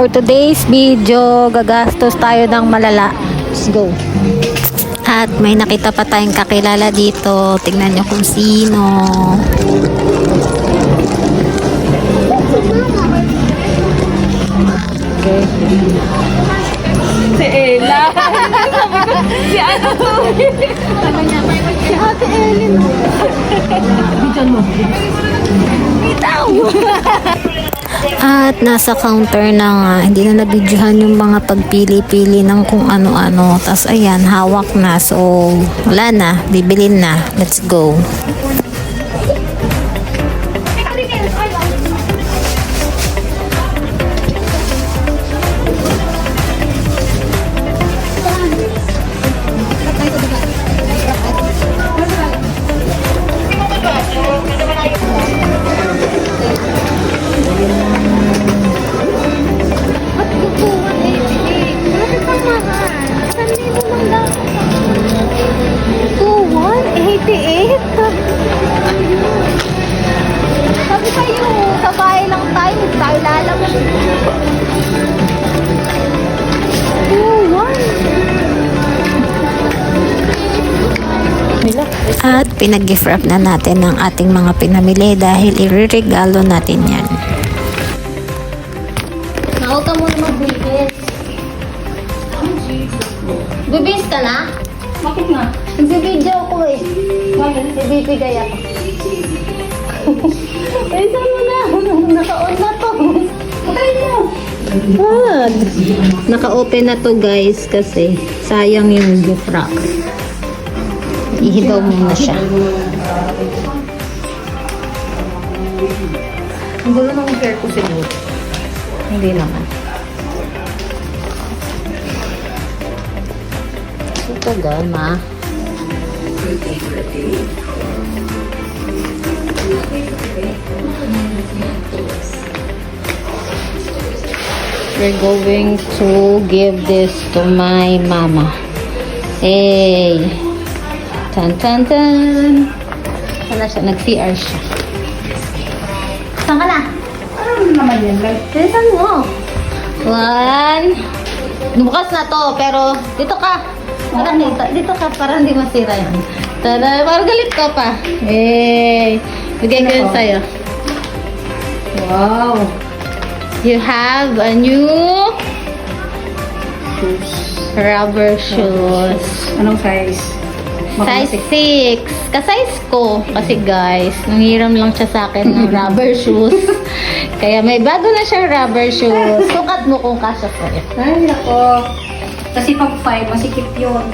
for today's video, gagastos tayo ng malala. Let's go. At may nakita pa tayong kakilala dito. Tingnan nyo kung sino. Okay. Si Ella. Si ano to? Si Ate Ellen. Bitan mo. Bitaw. At nasa counter na nga, hindi na nabidyohan yung mga pagpili-pili ng kung ano-ano. Tapos ayan, hawak na. So, wala na. Bibilin na. Let's go. Sabi kayo, sa bahay lang tayo lalaman. At pinag-gift wrap na natin ng ating mga pinamili dahil iririgalo natin yan. Huwag ka muna magbibis. Bibis ka na? Bakit nga? Nagbibideo ko eh. Bakit? Ibibigay ako. Ay, saan mo na? Naka-on na to. Okay na. Naka-open na to guys kasi sayang yung gift wrap. Ihibaw muna siya. Ang gulo ng hair ko siguro. Hindi naman. Ito gama. We're going to give this to my mama. Hey! Tan tan tan! Sana siya? Nag-CR siya. Saan ka na? Ano naman yan? Saan mo? One. Bukas na to, pero dito ka. Parang dito ka, para hindi masira yan. Tada, parang galit ka pa. Hey! Bigay ko yun sa'yo. Wow! You have a new rubber shoes. Anong size? Size 6. Ka-size ko. Kasi guys, nanghiram lang siya sa akin ng rubber shoes. Kaya may bago na siyang rubber shoes. Sukat mo kung kasya sa'yo. Ay, nako. Kasi pag 5, masikip yun.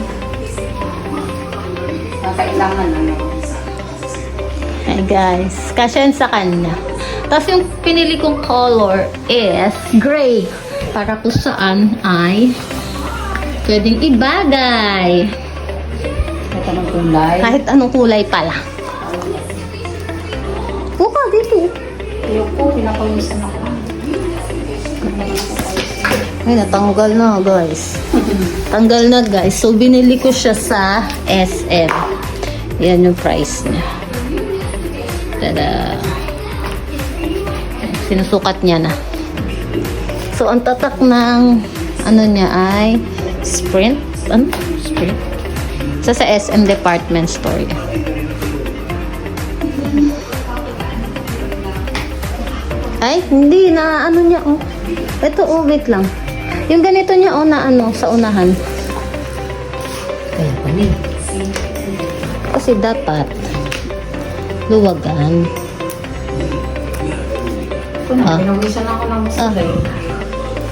Kailangan ano. Ay guys, kasya yun sa kanya. Tapos yung pinili kong color is gray. Para kung saan ay pwedeng ibagay. Ito ng kulay. Kahit anong kulay pala. Buka dito. Ayoko, pinapawisan ako. Ay, natanggal na guys. Tanggal na guys. So, binili ko siya sa SM. Yan yung price niya. Tada! Sinusukat niya na. So, ang tatak ng ano niya ay Sprint. Ano? Sprint? Sa SM department store. Ay, hindi na ano niya oh. Ito oh, wait lang. Yung ganito niya oh na ano sa unahan. Kaya pa ni. Kasi dapat luwagan. Pinawisan ako ng masalay.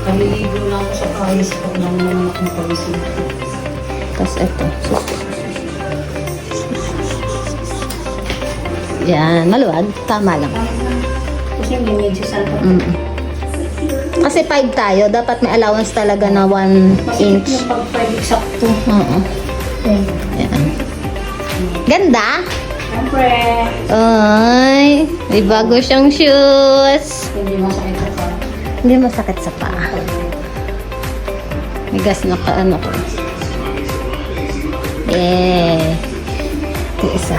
Kaliligo na ako sa pawis pag naman akong pawisin. Tapos ito. Yan, maluwag. Tama lang. Kasi hindi medyo salpa. Kasi 5 tayo. Dapat may allowance talaga na 1 inch. Yung pag 5 eksakto. Oo. Yan. Ganda. Siyempre. Ay, may bago siyang shoes. Hindi masakit sa pa. Hindi masakit sa paa. May gas na ka ano ko. Yeah. Ito isa.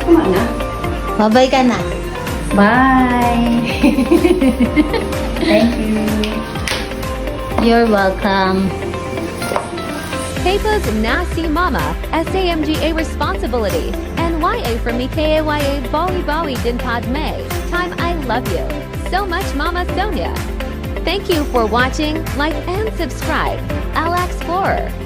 Kuma na. Babay ka na. Bye! Thank you. You're welcome. Pepa's Nasi Mama, SAMGA Responsibility, and YA from me KAYA Bawi Bawi Dinpad May. Time I love you. So much Mama Sonia. Thank you for watching, like and subscribe. Ella Explorer.